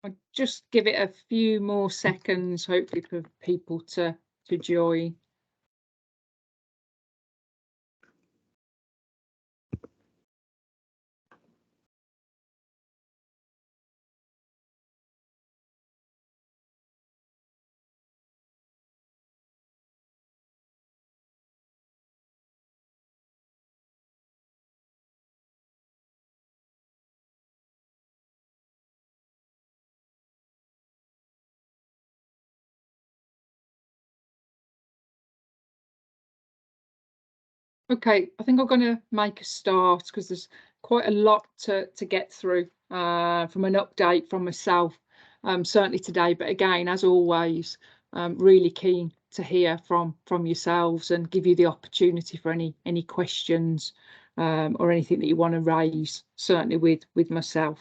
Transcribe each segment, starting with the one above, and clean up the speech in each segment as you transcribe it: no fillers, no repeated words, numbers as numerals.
I'll just give it a few more seconds, hopefully for people to join. Okay, I think I'm going to make a start because there's quite a lot to get through from an update from myself, certainly today. But again, as always, really keen to hear from yourselves and give you the opportunity for any questions or anything that you want to raise, certainly with myself.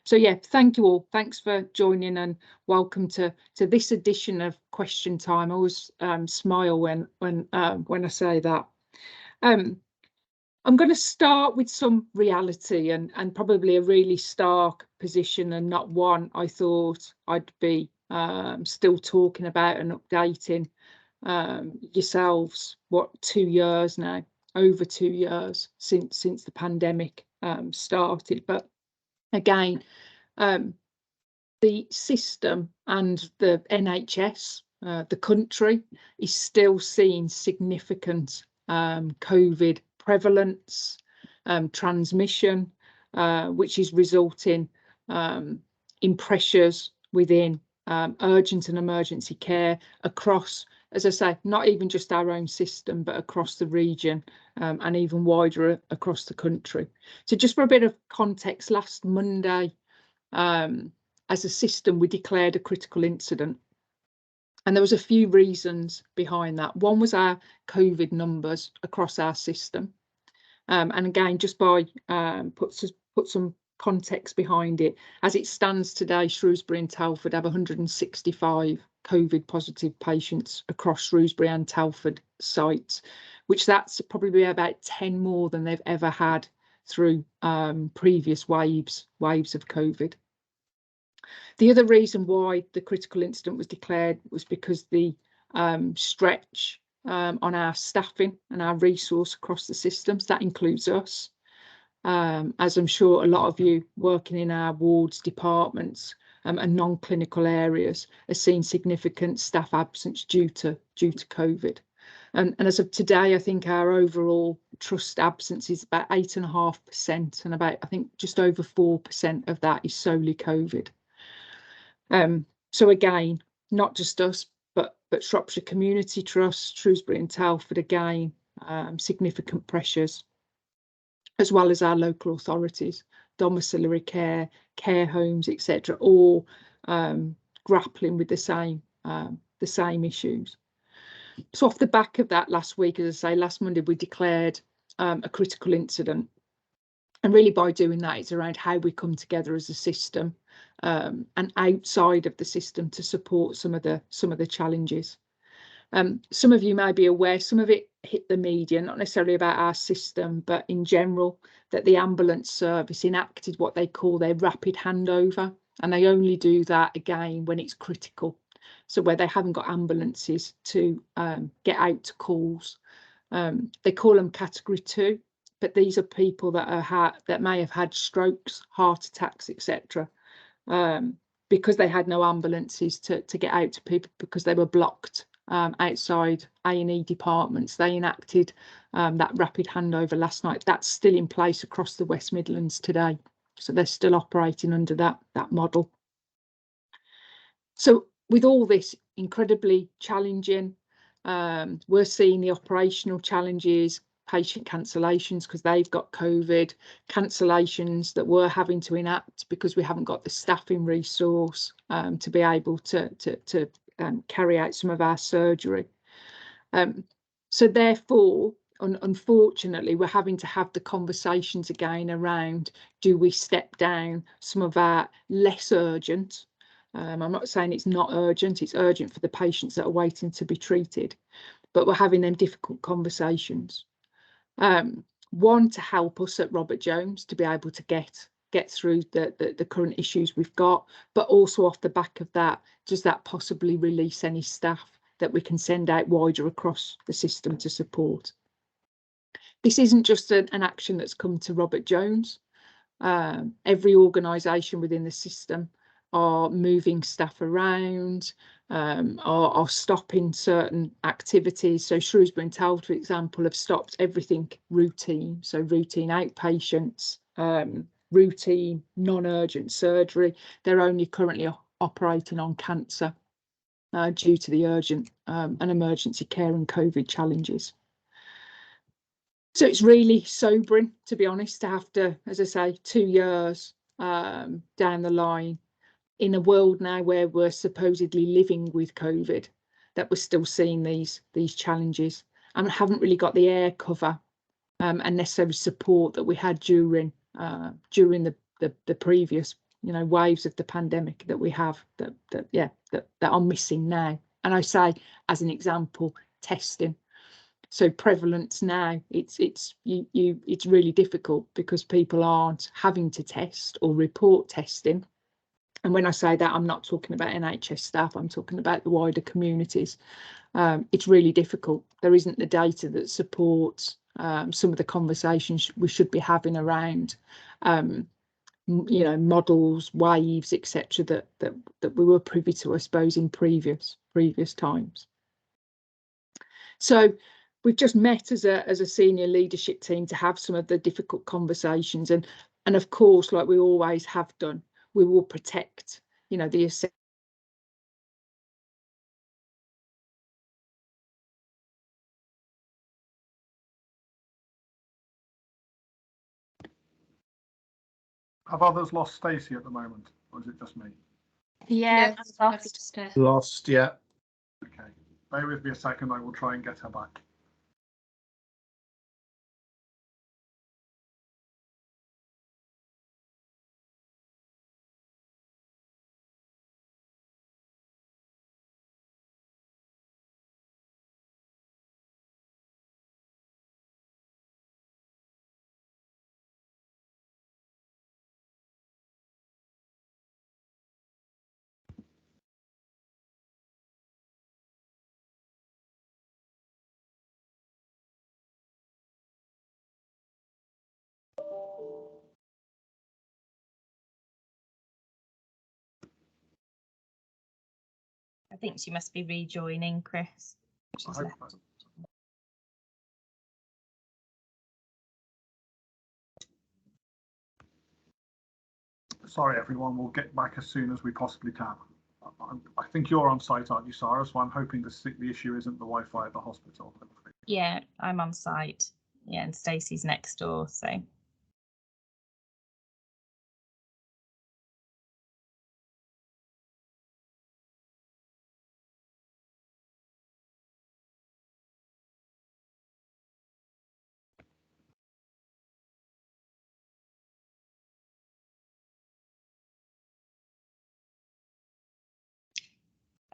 So yeah, thank you all. Thanks for joining and welcome to this edition of Question Time. I always smile when I say that. I'm going to start with some reality and probably a really stark position, and not one I thought I'd be still talking about and updating yourselves. What, 2 years now, over 2 years since the pandemic started. But again, the system and the NHS, the country, is still seeing significant COVID prevalence, transmission, which is resulting in pressures within urgent and emergency care across, as I say, not even just our own system, but across the region and even wider across the country. So just for a bit of context, last Monday, as a system, we declared a critical incident. And there was a few reasons behind that. One was our COVID numbers across our system. And again, just by put some context behind it, as it stands today, Shrewsbury and Telford have 165 COVID positive patients across Shrewsbury and Telford sites, which that's probably about 10 more than they've ever had through previous waves of COVID. The other reason why the critical incident was declared was because the stretch on our staffing and our resource across the systems, that includes us, as I'm sure a lot of you working in our wards, departments and non-clinical areas are seeing significant staff absence due to COVID. And as of today, I think our overall trust absence is about 8.5%, and about, I think, just over 4% of that is solely COVID. So again, not just us, but Shropshire Community Trust, Shrewsbury and Telford, again, significant pressures, as well as our local authorities, domiciliary care, care homes, etc., all grappling with the same issues. So off the back of that, last week, as I say, last Monday, we declared a critical incident. And really by doing that, it's around how we come together as a system and outside of the system to support some of the challenges. Some of you may be aware, some of it hit the media, not necessarily about our system, but in general, that the ambulance service enacted what they call their rapid handover. And they only do that again when it's critical. So where they haven't got ambulances to get out to calls. They call them category 2. But these are people that may have had strokes, heart attacks, etc., because they had no ambulances to get out to people because they were blocked outside A&E departments. They enacted that rapid handover last night. That's still in place across the West Midlands today. So they're still operating under that model. So with all this incredibly challenging, we're seeing the operational challenges, patient cancellations because they've got COVID, cancellations that we're having to enact because we haven't got the staffing resource to be able to carry out some of our surgery. So therefore, unfortunately, we're having to have the conversations again around, do we step down some of our less urgent? I'm not saying it's not urgent, it's urgent for the patients that are waiting to be treated, but we're having them difficult conversations. One, to help us at Robert Jones to be able to get get through the current issues we've got, but also off the back of that, does that possibly release any staff that we can send out wider across the system to support? This isn't just an action that's come to Robert Jones. Every organisation within the system are moving staff around, are stopping certain activities. So Shrewsbury and Tell, for example, have stopped everything routine. So routine outpatients, routine non-urgent surgery. They're only currently operating on cancer due to the urgent and emergency care and COVID challenges. So it's really sobering, to be honest, to have to, as I say, 2 years down the line, in a world now where we're supposedly living with COVID, that we're still seeing these challenges and haven't really got the air cover and necessary support that we had during the previous, you know, waves of the pandemic that we have that are missing now. And I say, as an example, testing. So prevalence now, it's really difficult because people aren't having to test or report testing. And when I say that, I'm not talking about NHS staff, I'm talking about the wider communities. It's really difficult. There isn't the data that supports some of the conversations we should be having around, you know, models, waves, etc. that we were privy to, I suppose, in previous times. So we've just met as a senior leadership team to have some of the difficult conversations, and of course, like we always have done, we will protect, you know, the Have others lost Stacey at the moment, or is it just me? Yeah, lost. Lost, yeah. Okay, bear with me a second, I will try and get her back. I think she must be rejoining, Chris. She's left. Sorry, everyone, we'll get back as soon as we possibly can. I think you're on site, aren't you, Sarah? So I'm hoping the issue isn't the Wi-Fi at the hospital. Yeah, I'm on site. Yeah, and Stacey's next door, so.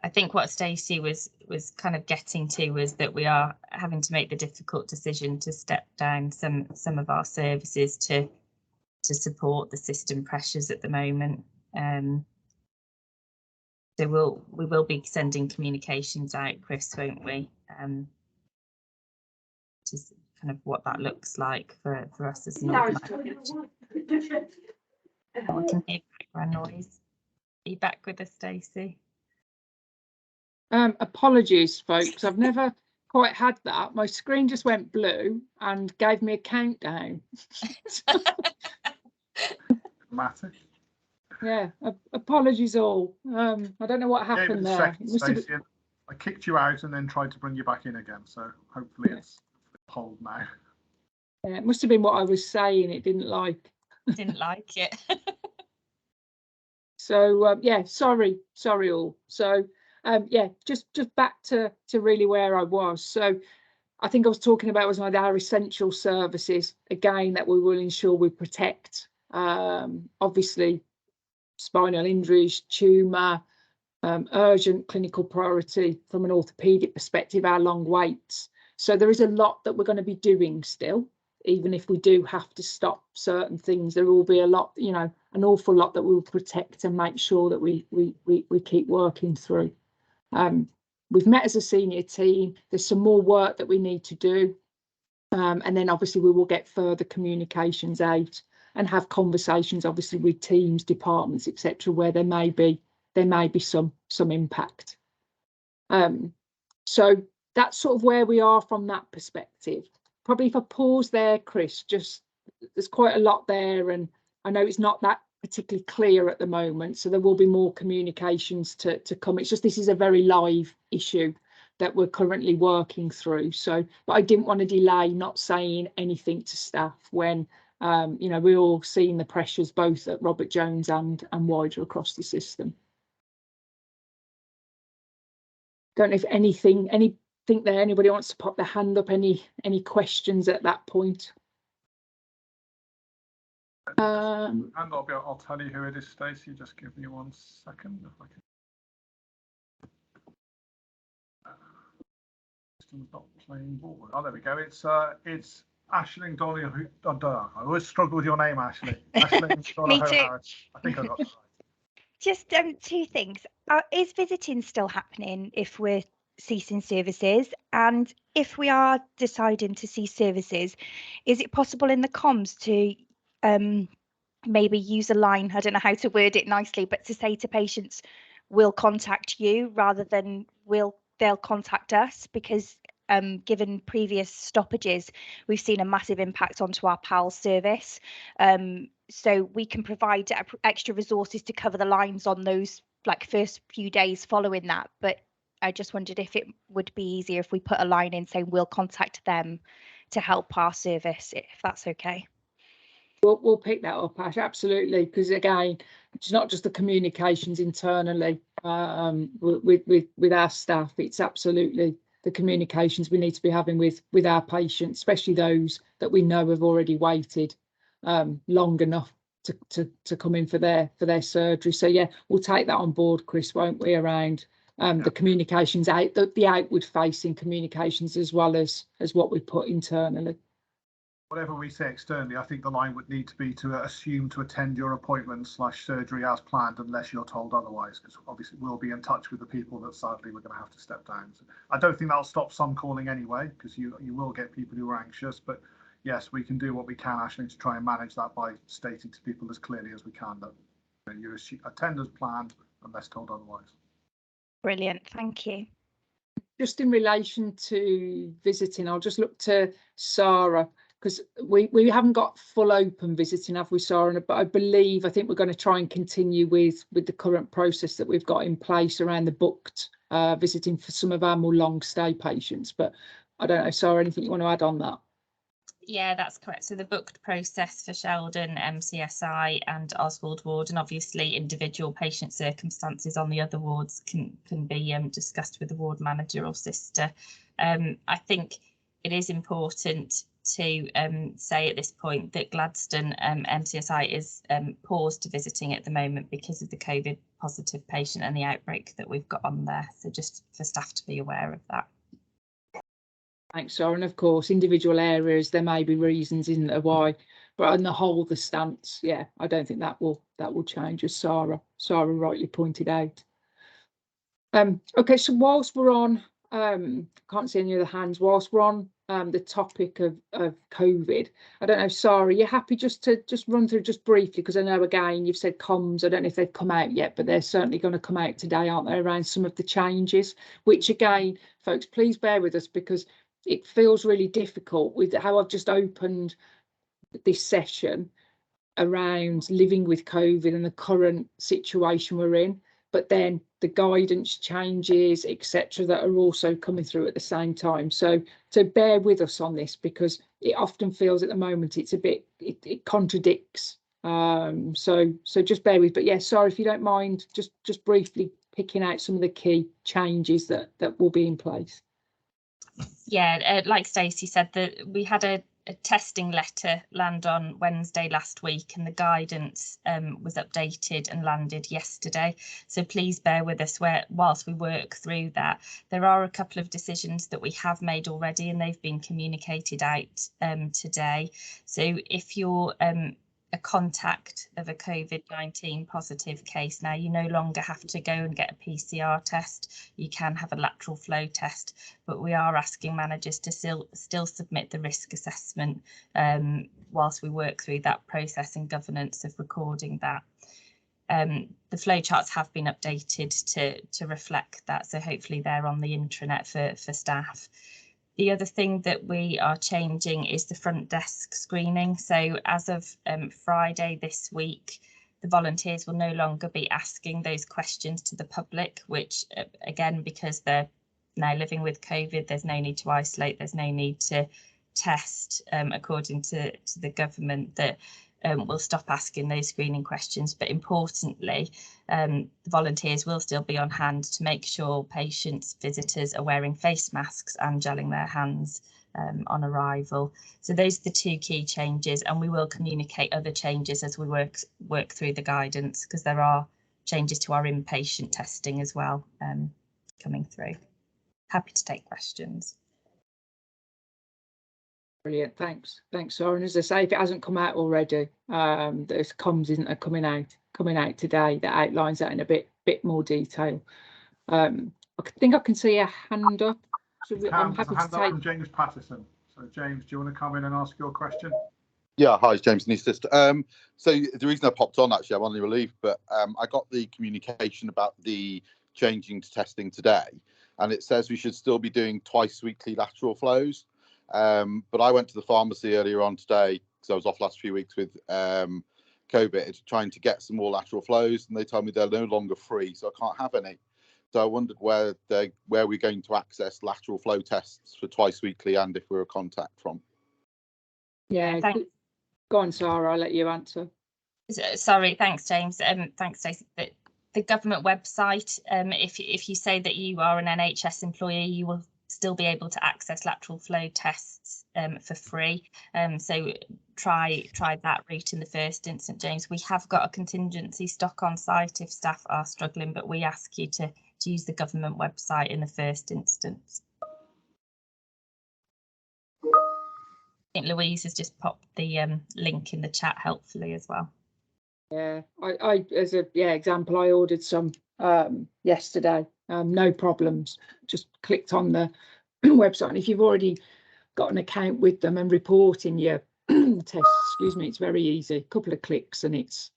I think what Stacey was kind of getting to was that we are having to make the difficult decision to step down some of our services to support the system pressures at the moment. So we will be sending communications out, Chris, won't we? Just kind of what that looks like for us as an organisation. We can hear background noise. Are you back with us, Stacey? Apologies, folks. I've never quite had that. My screen just went blue and gave me a countdown. Dramatic. Yeah, apologies all. I don't know what happened there. Stacey, I kicked you out and then tried to bring you back in again, so hopefully it's hold now. Yeah, it must have been what I was saying. It didn't like. Didn't like it. So yeah, sorry all. So yeah, just back to really where I was. So I think I was talking about was our essential services again that we will ensure we protect. Obviously, spinal injuries, tumour, urgent clinical priority from an orthopaedic perspective, our long waits. So there is a lot that we're going to be doing still even if we do have to stop certain things, there will be a lot, you know, an awful lot that we'll protect and make sure that we keep working through. We've met as a senior team. There's some more work that we need to do. And then obviously we will get further communications out and have conversations, obviously, with teams, departments, etc., where there may be some impact. So that's sort of where we are from that perspective. Probably if I pause there, Chris, just there's quite a lot there, and I know it's not that particularly clear at the moment, so there will be more communications to come. It's just this is a very live issue that we're currently working through. So, but I didn't want to delay not saying anything to staff when you know, we're all seeing the pressures both at Robert Jones and wider across the system. Don't know if anything there, anybody wants to pop their hand up, any questions at that point? And I'll tell you who it is, Stacey. Just give me 1 second. If I can. System's not playing ball. Oh, there we go. It's Aisling Dolly. I always struggle with your name, Aisling. Me too. I think I got it right. Just two things. Is visiting still happening if we're ceasing services? And if we are deciding to cease services, is it possible in the comms to maybe use a line, I don't know how to word it nicely, but to say to patients, we'll contact you rather than they'll contact us? Because given previous stoppages, we've seen a massive impact onto our PALS service. So we can provide extra resources to cover the lines on those like first few days following that. But I just wondered if it would be easier if we put a line in saying we'll contact them to help our service, if that's okay. We'll pick that up, Ash, absolutely, because again, it's not just the communications internally with our staff. It's absolutely the communications we need to be having with our patients, especially those that we know have already waited long enough to come in for their surgery. So yeah, we'll take that on board, Chris, won't we, around the communications out, the outward facing communications, as well as what we put internally. Whatever we say externally, I think the line would need to be to assume to attend your appointment/surgery as planned, unless you're told otherwise, because obviously we'll be in touch with the people that sadly we're going to have to step down. So I don't think that'll stop some calling anyway, because you will get people who are anxious. But yes, we can do what we can, Aisling, to try and manage that by stating to people as clearly as we can that you attend as planned unless told otherwise. Brilliant, thank you. Just in relation to visiting, I'll just look to Sarah, because we haven't got full open visiting, have we, Sarah? But I think we're going to try and continue with the current process that we've got in place around the booked visiting for some of our more long stay patients. But I don't know, Sarah, anything you want to add on that? Yeah, that's correct. So the booked process for Sheldon, MCSI and Oswald ward, and obviously individual patient circumstances on the other wards can be discussed with the ward manager or sister. I think it is important to say at this point that Gladstone MCSI is paused to visiting at the moment because of the COVID positive patient and the outbreak that we've got on there. So just for staff to be aware of that. Thanks, Sarah. And of course, individual areas, there may be reasons, isn't there, why, but on the whole, the stance, yeah, I don't think that will change, as Sarah rightly pointed out. Okay, so whilst we're on, can't see any other hands, whilst we're on the topic of COVID, I don't know, Sarah, you're happy just to run through just briefly, because I know again you've said comms, I don't know if they've come out yet, but they're certainly going to come out today, aren't they, around some of the changes, which again, folks, please bear with us, because it feels really difficult with how I've just opened this session around living with COVID and the current situation we're in, but then the guidance changes, etc., that are also coming through at the same time. So bear with us on this, because it often feels at the moment it's a bit, it contradicts. So just bear with. But yeah, sorry, if you don't mind, just briefly picking out some of the key changes that will be in place. Yeah, like Stacey said, that we had a a testing letter land on Wednesday last week, and the guidance was updated and landed yesterday. So please bear with us whilst we work through that. There are a couple of decisions that we have made already, and they've been communicated out today. So if you're a contact of a COVID-19 positive case now, you no longer have to go and get a PCR test. You can have a lateral flow test, but we are asking managers to still submit the risk assessment whilst we work through that process and governance of recording that. The flowcharts have been updated to reflect that, so hopefully they're on the intranet for staff. The other thing that we are changing is the front desk screening. So as of Friday this week, the volunteers will no longer be asking those questions to the public, which again, because they're now living with COVID, there's no need to isolate, there's no need to test according to the government, that we'll stop asking those screening questions. But importantly, the volunteers will still be on hand to make sure patients, visitors are wearing face masks and gelling their hands on arrival. So those are the two key changes, and we will communicate other changes as we work through the guidance, because there are changes to our inpatient testing as well coming through. Happy to take questions. Brilliant, thanks, Sarah. And as I say, if it hasn't come out already, those comms isn't coming out today that outlines that in a bit more detail. I think I can see a hand up. So I'm happy to take from James Patterson. So James, do you want to come in and ask your question? Yeah, hi, it's James Neesist. So the reason I popped on, actually, I'm on leave, but I got the communication about the changing to testing today, and it says we should still be doing twice weekly lateral flows. But I went to the pharmacy earlier on today, because I was off last few weeks with COVID, trying to get some more lateral flows, and they told me they're no longer free, so I can't have any. So I wondered where we're going to access lateral flow tests for twice weekly, and if we're a contact from. Yeah, go on, Sarah, I'll let you answer. Sorry, thanks, James. Thanks, Stacey. The government website, if you say that you are an NHS employee, you will still be able to access lateral flow tests for free. So try that route in the first instance, James. We have got a contingency stock on site if staff are struggling, but we ask you to use the government website in the first instance. I think Louise has just popped the link in the chat helpfully as well. Yeah, I as a example, I ordered some yesterday, no problems, just clicked on the website, and if you've already got an account with them and reporting your tests, excuse me, it's very easy, a couple of clicks and it's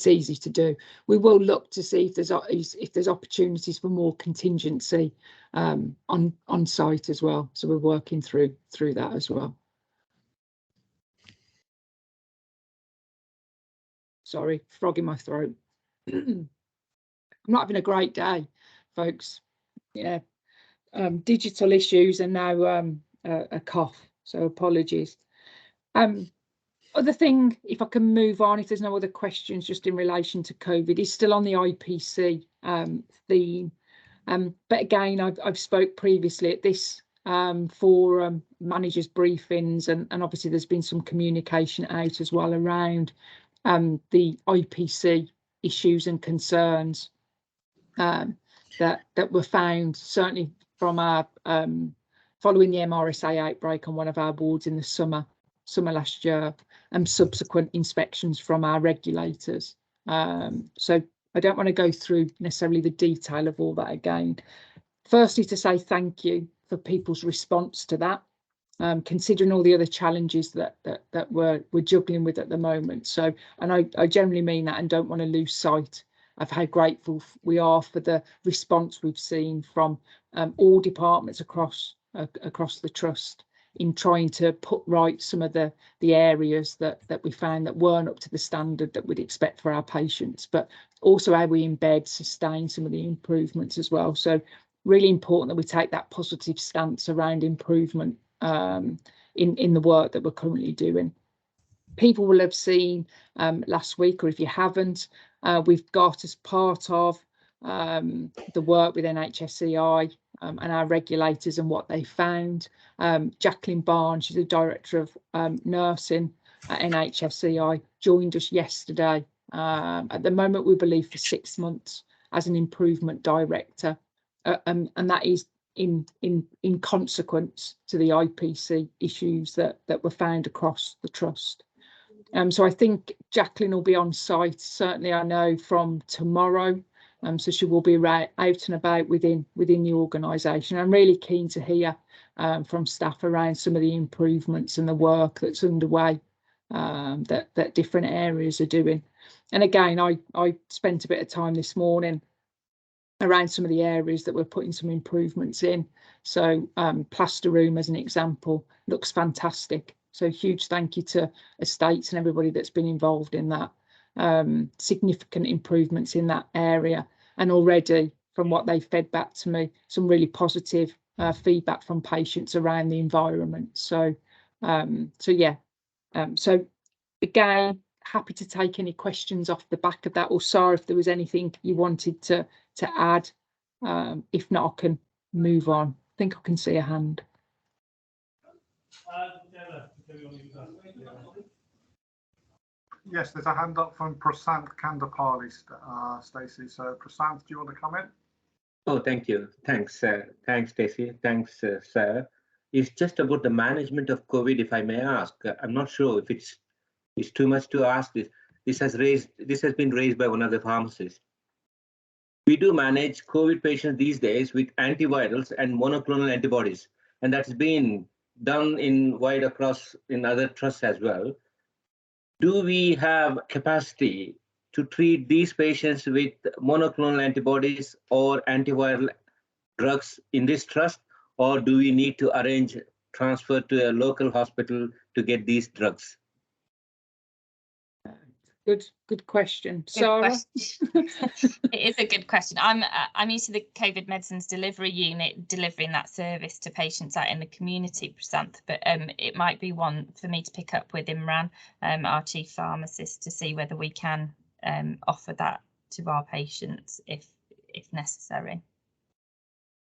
easy to do. We will look to see if there's opportunities for more contingency on site as well, so we're working through that as well. Sorry, frog in my throat. I'm not having a great day, folks. Yeah, digital issues and now a cough, so apologies. Other thing, if I can move on, if there's no other questions just in relation to COVID, is still on the IPC theme. But again, I've spoke previously at this for managers briefings, and obviously there's been some communication out as well around the IPC issues and concerns that were found, certainly from our following the MRSA outbreak on one of our wards in the summer last year, and subsequent inspections from our regulators. So I don't want to go through necessarily the detail of all that again. Firstly, to say thank you for people's response to that, considering all the other challenges that we're juggling with at the moment. So, and I generally mean that, and don't want to lose sight of how grateful we are for the response we've seen from all departments across the trust in trying to put right some of the areas that we found that weren't up to the standard that we'd expect for our patients, but also how we embed, sustain some of the improvements as well. So really important that we take that positive stance around improvement in the work that we're currently doing. People will have seen last week, or if you haven't, we've got, as part of the work with NHSEI, and our regulators and what they found. Jacqueline Barnes, she's the Director of Nursing at NHSEI, joined us yesterday. At the moment, we believe for 6 months as an improvement director, and that is in consequence to the IPC issues that were found across the trust. So I think Jacqueline will be on site, certainly I know from tomorrow. So she will be out and about within the organisation. I'm really keen to hear from staff around some of the improvements and the work that's underway that different areas are doing. And again, I spent a bit of time this morning around some of the areas that we're putting some improvements in. So plaster room, as an example, looks fantastic. So huge thank you to estates and everybody that's been involved in that. Significant improvements in that area, and already from what they fed back to me, some really positive feedback from patients around the environment. So yeah, so again, happy to take any questions off the back of that, or Sarah, if there was anything you wanted to add. If not, I can move on. I think I can see a hand. Yes, there's a hand up from Prasant Kandapali, Stacey. So Prasant, do you want to comment? Oh, thank you. Thanks, thanks, Stacey. Thanks, sir. It's just about the management of COVID, if I may ask. I'm not sure if it's too much to ask this. This has been raised by one of the pharmacists. We do manage COVID patients these days with antivirals and monoclonal antibodies, and that's been done in wide across in other trusts as well. Do we have capacity to treat these patients with monoclonal antibodies or antiviral drugs in this trust, or do we need to arrange transfer to a local hospital to get these drugs? Good question. Good Sarah? question. It is a good question. I'm used to the COVID medicines delivery unit delivering that service to patients out in the community, Prasant, but it might be one for me to pick up with Imran, our chief pharmacist, to see whether we can offer that to our patients if necessary.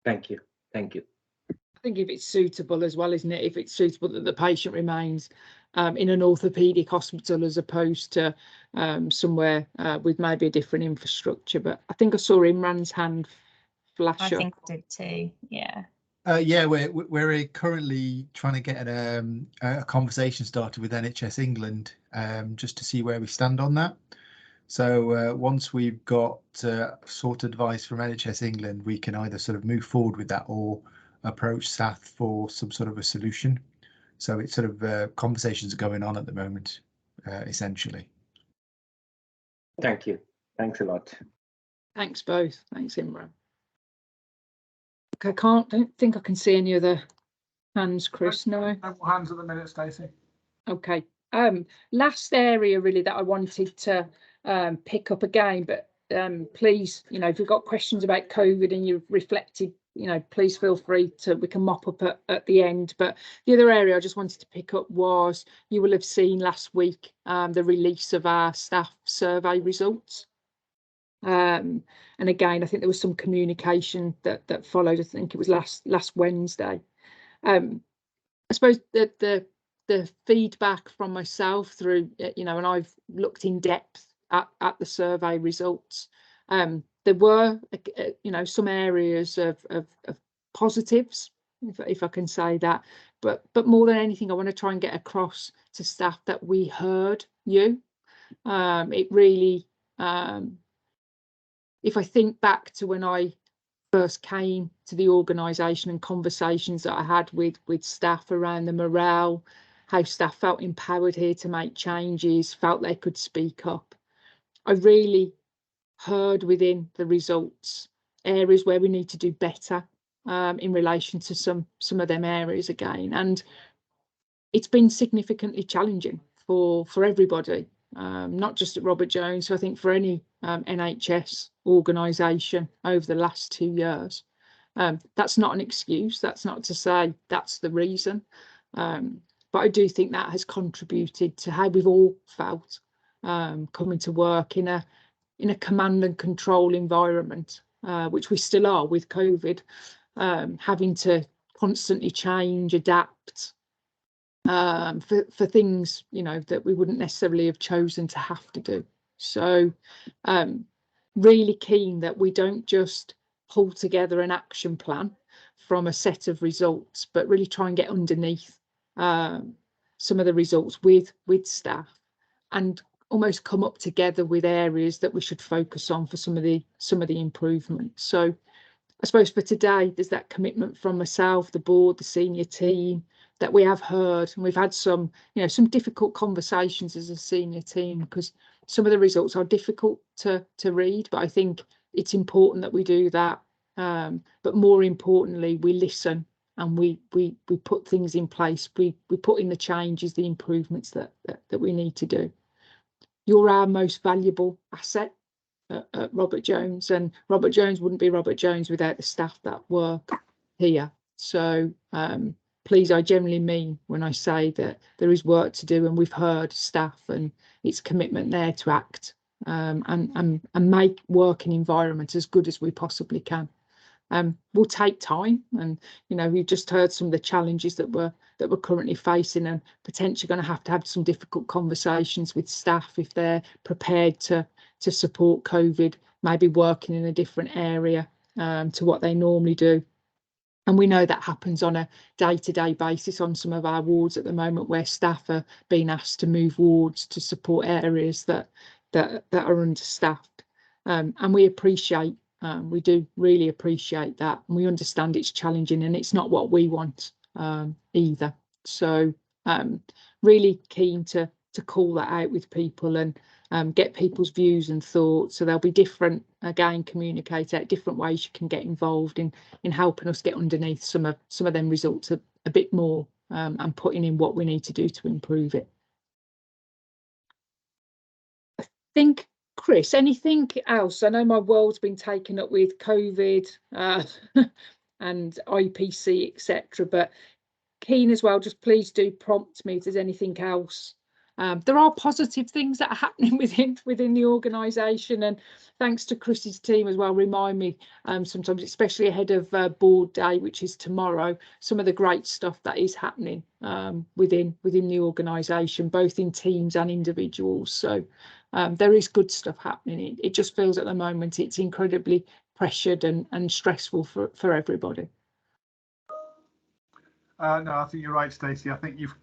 Thank you. Thank you. I think if it's suitable as well, isn't it? If it's suitable that the patient remains in an orthopaedic hospital as opposed to somewhere with maybe a different infrastructure. But I think I saw Imran's hand flash up. I think I did too. Yeah. Yeah, we're currently trying to get a conversation started with NHS England just to see where we stand on that. So once we've got sort of advice from NHS England, we can either sort of move forward with that or approach staff for some sort of a solution. So it's sort of conversations are going on at the moment, essentially. Thank you. Thanks a lot. Thanks both. Thanks, Imran. Okay, don't think I can see any other hands, Chris. No. No more hands at the minute, Stacey. Okay. Last area really that I wanted to pick up again, but please, if you've got questions about COVID and you've reflected, please feel free to, we can mop up at the end. But the other area I just wanted to pick up was, you will have seen last week the release of our staff survey results. And again, I think there was some communication that followed. I think it was last Wednesday. I suppose that the feedback from myself through, and I've looked in depth at the survey results. There were, some areas of positives, if I can say that. But more than anything, I want to try and get across to staff that we heard you. It really, if I think back to when I first came to the organisation and conversations that I had with staff around the morale, how staff felt empowered here to make changes, felt they could speak up. I really heard within the results areas where we need to do better in relation to some of them areas again. And it's been significantly challenging for everybody, not just at Robert Jones, so I think for any NHS organisation over the last 2 years. That's not an excuse. That's not to say that's the reason. But I do think that has contributed to how we've all felt coming to work in a command and control environment, which we still are with COVID. having to constantly change, adapt for things, you know, that we wouldn't necessarily have chosen to have to do. So really keen that we don't just pull together an action plan from a set of results, but really try and get underneath some of the results with staff and almost come up together with areas that we should focus on for some of the improvements. So I suppose for today, there's that commitment from myself, the board, the senior team, that we have heard, and we've had some, you know, some difficult conversations as a senior team, because some of the results are difficult to read, but I think it's important that we do that. But more importantly, we listen and we put things in place. We put in the changes, the improvements that we need to do. You're our most valuable asset at Robert Jones, and Robert Jones wouldn't be Robert Jones without the staff that work here. So please, I generally mean when I say that there is work to do, and we've heard staff and its commitment there to act and make working environment as good as we possibly can. Will take time, and you know, we've just heard some of the challenges that we're currently facing, and potentially going to have some difficult conversations with staff if they're prepared to support COVID, maybe working in a different area to what they normally do. And we know that happens on a day-to-day basis on some of our wards at the moment, where staff are being asked to move wards to support areas that are understaffed. And we appreciate, we do really appreciate that, and we understand it's challenging and it's not what we want either. So really keen to call that out with people and get people's views and thoughts. So there'll be different, again, communicate out different ways you can get involved in helping us get underneath some of them results a bit more, and putting in what we need to do to improve it. I think, Chris, anything else? I know my world's been taken up with COVID and IPC, etc., but keen as well, just please do prompt me if there's anything else. There are positive things that are happening within the organisation, and thanks to Chris's team as well, remind me sometimes, especially ahead of board day, which is tomorrow, some of the great stuff that is happening within the organisation, both in teams and individuals. So there is good stuff happening. It just feels at the moment it's incredibly pressured and stressful for everybody. No, I think you're right, Stacey. I think you've,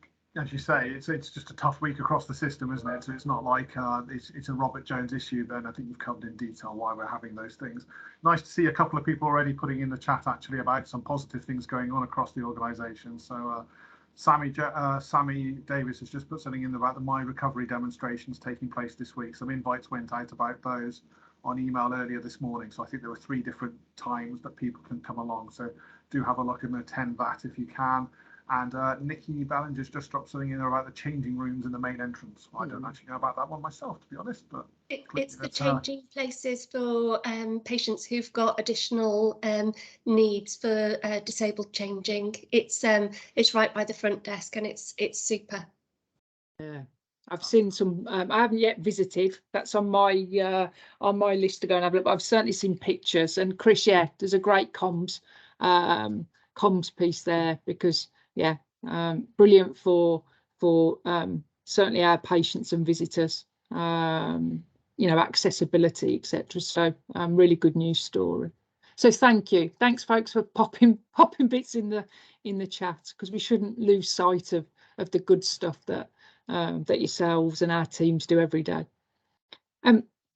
as you say, it's just a tough week across the system, isn't it? So it's not like it's a Robert Jones issue. Then I think you've covered in detail why we're having those things. Nice to see a couple of people already putting in the chat actually about some positive things going on across the organisation. So Sammy Davis has just put something in about the My Recovery demonstrations taking place this week. Some invites went out about those on email earlier this morning. So I think there were 3 different times that people can come along. So do have a look and attend that if you can. And Nikki Ballinger's just dropped something in there about the changing rooms in the main entrance. I don't actually know about that one myself, to be honest, but it's the changing places for patients who've got additional needs for disabled changing. It's right by the front desk, and it's super. Yeah, I've seen some. I haven't yet visited. That's on my list to go and have a look. But I've certainly seen pictures. And Chris, yeah, there's a great comms piece there, because yeah, brilliant for certainly our patients and visitors. You know, accessibility, etc. So really good news story. So thank you. Thanks, folks, for popping bits in the chat, because we shouldn't lose sight of the good stuff that yourselves and our teams do every day.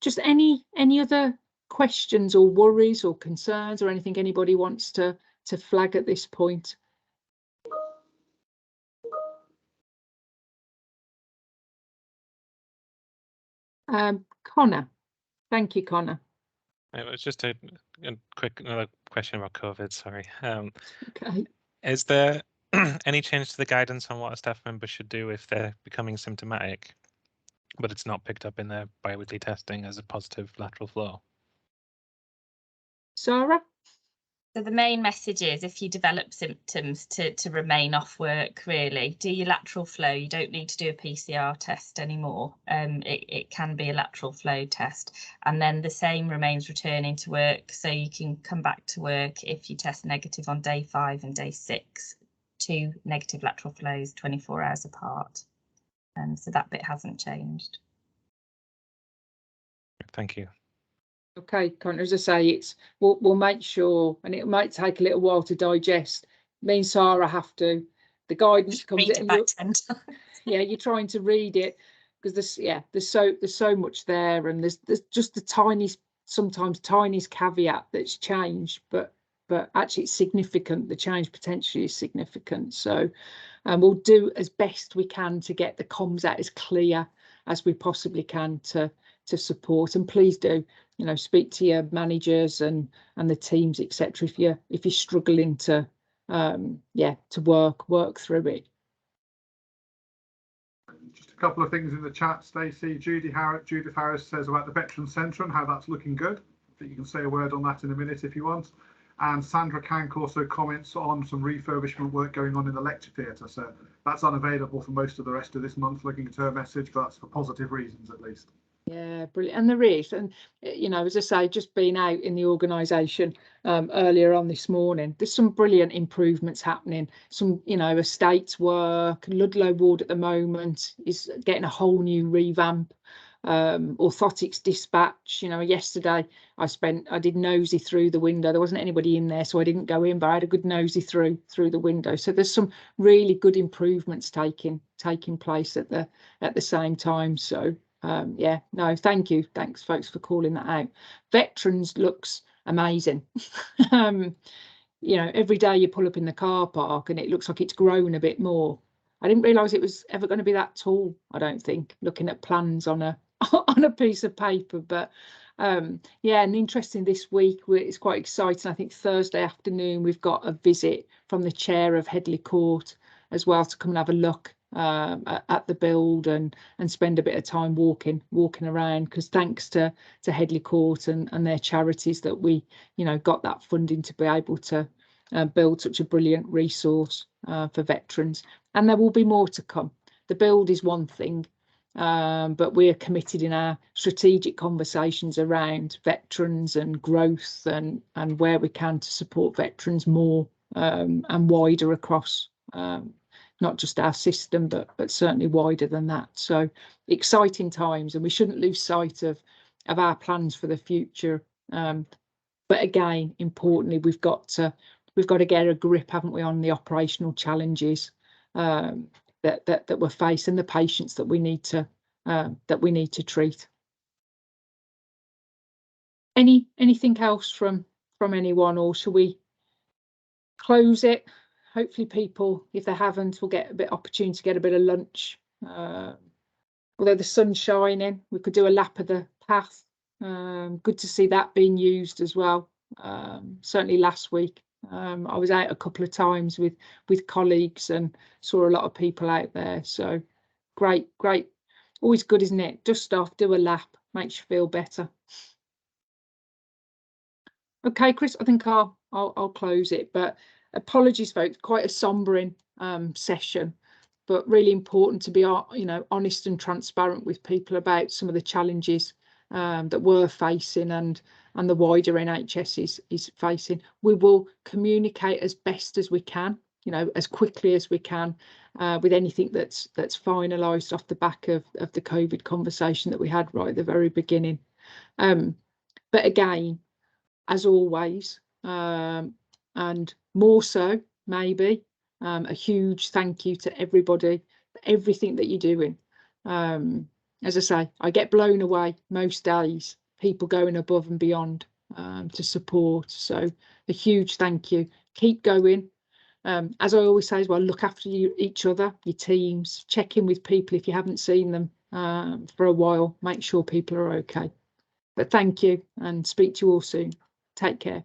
Just any other questions or worries or concerns or anything anybody wants to flag at this point? Connor. Thank you, Connor. It was just a quick another question about COVID, sorry. Okay. Is there any change to the guidance on what a staff member should do if they're becoming symptomatic, but it's not picked up in their bi-weekly testing as a positive lateral flow? Sarah? So the main message is, if you develop symptoms, to remain off work, really. Do your lateral flow. You don't need to do a PCR test anymore. It can be a lateral flow test. And then the same remains returning to work. So you can come back to work if you test negative on day 5 and day 6, 2 negative lateral flows 24 hours apart. So that bit hasn't changed. Thank you. Okay, Connor, as I say, we'll make sure, and it might take a little while to digest. Me and Sarah have to. The guidance comes in. Yeah, you're trying to read it because there's so much there, and there's just the sometimes tiniest caveat that's changed, but actually it's significant. The change potentially is significant. So, we'll do as best we can to get the comms out as clear as we possibly can to support. And please do, speak to your managers and the teams, etc. If you're struggling to work through it. Just a couple of things in the chat, Stacey. Judith Harris says about the Veterans Centre and how that's looking good. I think you can say a word on that in a minute if you want. And Sandra Kank also comments on some refurbishment work going on in the lecture theatre. So that's unavailable for most of the rest of this month, looking at her message, but that's for positive reasons at least. Yeah, brilliant. And there is, and as I say, just being out in the organisation earlier on this morning, there's some brilliant improvements happening. Some, estates work. Ludlow Ward at the moment is getting a whole new revamp. Orthotics dispatch. Yesterday I did nosy through the window. There wasn't anybody in there, so I didn't go in, but I had a good nosy through the window. So there's some really good improvements taking place at the same time. So. Thank you. Thanks, folks, for calling that out. Veterans looks amazing. Every day you pull up in the car park and it looks like it's grown a bit more. I didn't realise it was ever going to be that tall, I don't think, looking at plans on a piece of paper. But and interesting this week, it's quite exciting. I think Thursday afternoon we've got a visit from the chair of Headley Court as well to come and have a look at the build and spend a bit of time walking around, because thanks to Headley Court and their charities that we got that funding to be able to build such a brilliant resource for veterans. And there will be more to come. The build is one thing, but we are committed in our strategic conversations around veterans and growth and where we can to support veterans more and wider across not just our system, but certainly wider than that. So exciting times, and we shouldn't lose sight of our plans for the future. But again, importantly, we've got to get a grip, haven't we, on the operational challenges that we're facing, the patients that we need to treat. Anything else from anyone, or shall we close it? Hopefully people, if they haven't, will get a bit opportunity to get a bit of lunch. Although the sun's shining, we could do a lap of the path. Good to see that being used as well. Certainly last week, I was out a couple of times with colleagues and saw a lot of people out there. So great. Always good, isn't it? Dust off, do a lap, makes you feel better. Okay, Chris, I think I'll close it, but apologies, folks. Quite a sombering session, but really important to be honest and transparent with people about some of the challenges that we're facing and the wider NHS is facing. We will communicate as best as we can, as quickly as we can, with anything that's finalised off the back of the COVID conversation that we had right at the very beginning. But again, as always, and more so, maybe, a huge thank you to everybody for everything that you're doing. As I say, I get blown away most days, people going above and beyond to support. So a huge thank you. Keep going. As I always say as well, look after each other, your teams, check in with people if you haven't seen them for a while. Make sure people are okay. But thank you, and speak to you all soon. Take care.